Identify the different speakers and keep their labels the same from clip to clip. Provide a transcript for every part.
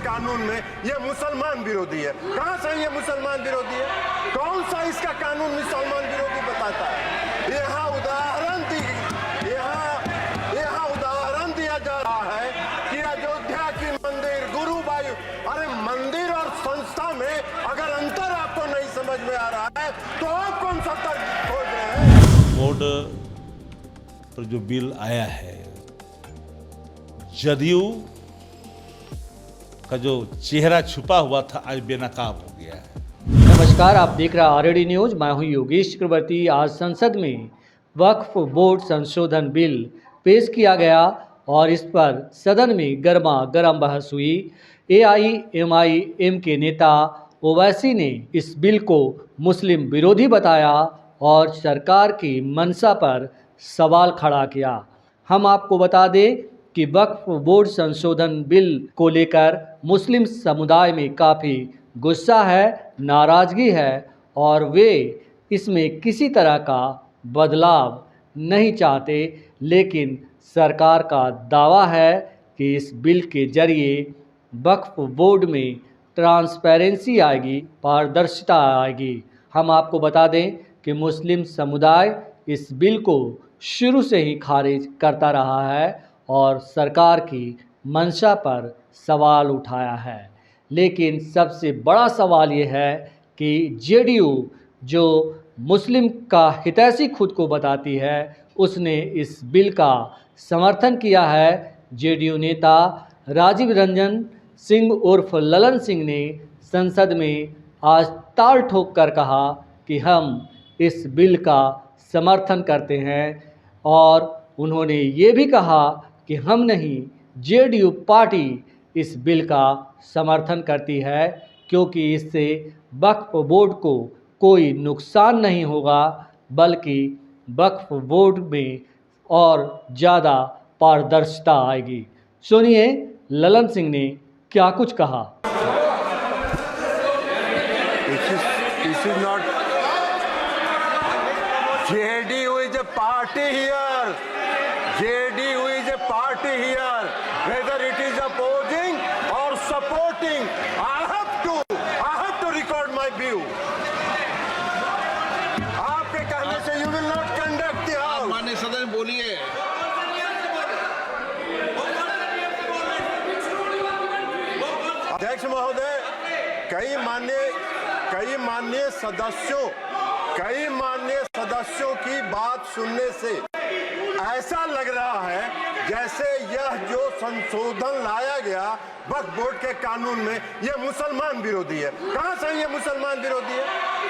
Speaker 1: कानून में ये मुसलमान विरोधी है। कहां से ये मुसलमान विरोधी है? कौन सा इसका कानून मुसलमान विरोधी बताता है? यहाँ उदाहरण दिया जा रहा है कि अयोध्या की मंदिर गुरुवायु, अरे मंदिर और संस्था में अगर अंतर आपको नहीं समझ में आ रहा है तो आप कौन सा तर्क खोज रहे हैं?
Speaker 2: बोर्ड पर जो बिल आया है, जदयू का जो चेहरा छुपा हुआ था आज बेनकाब हो गया है।
Speaker 3: नमस्कार, आप देख रहे हैं आरडी न्यूज। मैं हूं योगेश चक्रवर्ती। आज संसद में वक्फ बोर्ड संशोधन बिल पेश किया गया और इस पर सदन में गर्मा गर्म बहस हुई। AIMIM के नेता ओवैसी ने इस बिल को मुस्लिम विरोधी बताया और सरकार की मंशा पर सवाल खड़ा किया। हम आपको बता दें कि वक्फ बोर्ड संशोधन बिल को लेकर मुस्लिम समुदाय में काफ़ी गुस्सा है, नाराज़गी है और वे इसमें किसी तरह का बदलाव नहीं चाहते। लेकिन सरकार का दावा है कि इस बिल के जरिए वक्फ बोर्ड में ट्रांसपेरेंसी आएगी, पारदर्शिता आएगी। हम आपको बता दें कि मुस्लिम समुदाय इस बिल को शुरू से ही खारिज करता रहा है और सरकार की मंशा पर सवाल उठाया है। लेकिन सबसे बड़ा सवाल ये है कि JDU जो मुस्लिम का हितैषी खुद को बताती है, उसने इस बिल का समर्थन किया है। JDU नेता राजीव रंजन सिंह उर्फ ललन सिंह ने संसद में आज ताल ठोक कर कहा कि हम इस बिल का समर्थन करते हैं और उन्होंने ये भी कहा कि हम नहीं, JDU पार्टी इस बिल का समर्थन करती है क्योंकि इससे वक्फ बोर्ड को कोई नुकसान नहीं होगा, बल्कि वक्फ बोर्ड में और ज़्यादा पारदर्शिता आएगी। सुनिए ललन सिंह ने क्या कुछ कहा।
Speaker 1: This is not JDU is a party here. JDU is a party here. Whether it is opposing or supporting, I have to record my view. आपके कहने से you will not conduct the house.
Speaker 4: माननीय सदन बोलिए।
Speaker 1: अध्यक्ष महोदय, कई माननीय सदस्यों की बात सुनने से ऐसा लग रहा है जैसे यह जो संशोधन लाया गया वक्फ बोर्ड के कानून में यह मुसलमान विरोधी है। कहां से ये मुसलमान विरोधी है?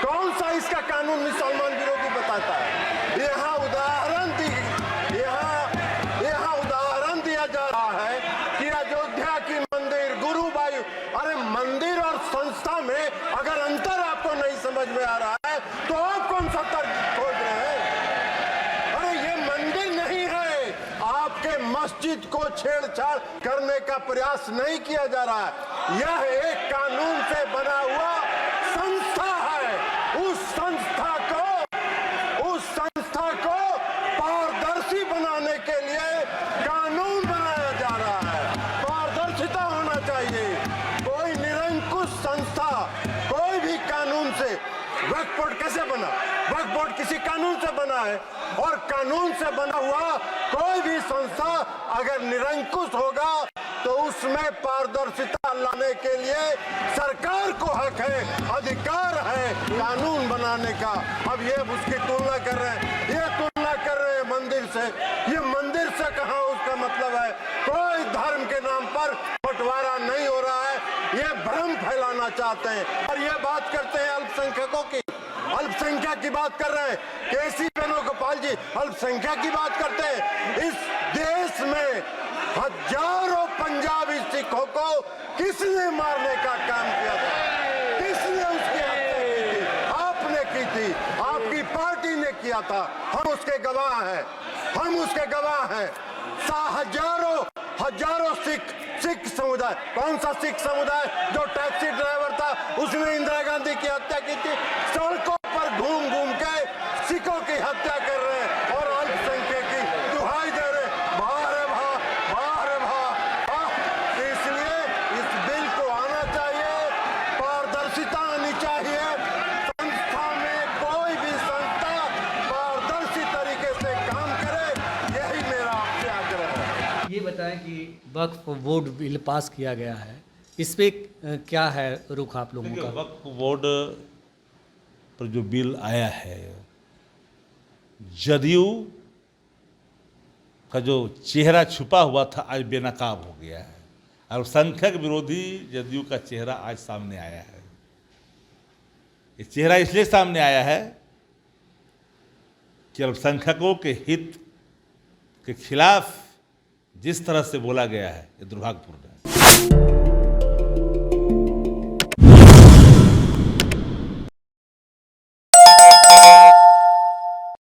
Speaker 1: कौन सा इसका कानून मुसलमान विरोधी बताता है? यहाँ उदाहरण दिया जा रहा है कि अयोध्या की मंदिर गुरुवायु, अरे मंदिर और संस्था में अगर अंतर आपको नहीं समझ में आ रहा है तो आप कौन सा तर्क खोज रहे हैं? अरे ये मंदिर नहीं है। आपके मस्जिद को छेड़छाड़ करने का प्रयास नहीं किया जा रहा है। यह एक कानून से बना हुआ संस्था है। उस संस्था को पारदर्शी बनाने के लिए कानून बनाया जा रहा है। पारदर्शिता होना चाहिए। कोई निरंकुश संस्था कोई भी कानून से, वक्फ बोर्ड कैसे बना? वक्फ बोर्ड किसी कानून से बना है और कानून से बना हुआ कोई भी संस्था अगर निरंकुश होगा तो उसमें पारदर्शिता लाने के लिए सरकार को हक है, अधिकार है कानून बनाने का। अब ये उसकी तुलना कर रहे हैं, मंदिर से। ये मंदिर से कहाँ उसका मतलब है? कोई धर्म के नाम पर बंटवारा नहीं हो रहा है। ये भ्रम फैलाना चाहते हैं और ये बात करते हैं अल्पसंख्यकों की, अल्पसंख्यक की बात कर रहे हैं। KC वेणुगोपाल जी अल्पसंख्यक की बात करते हैं। इस देश में हजारों पंजाबी सिखों को किसने मारने का काम किया था? किसने उसकी हत्या की थी? आपने की थी, आपकी पार्टी ने किया था। हम उसके गवाह हैं। हजारों सिख समुदाय। कौन सा सिख समुदाय? जो टैक्सी ड्राइवर था उसने इंदिरा गांधी की हत्या की थी। सड़कों पर घूम के सिखों की हत्या कर रहे हैं और अल्पसंख्यक की दुहाई दे रहे। इसलिए इस बिल को
Speaker 3: बताएं कि वक्फ बोर्ड बिल पास किया गया है, इस पे क्या है रुख आप लोगों
Speaker 2: देखिए,
Speaker 3: का?
Speaker 2: वक्फ बोर्ड पर जो बिल आया है, जदयू का जो चेहरा छुपा हुआ था आज बेनकाब हो गया है। अल्पसंख्यक विरोधी जदयू का चेहरा आज सामने आया है। ये चेहरा इसलिए सामने आया है कि अल्पसंख्यकों के हित के खिलाफ जिस तरह से बोला गया है, ये दुर्भाग्यपूर्ण है।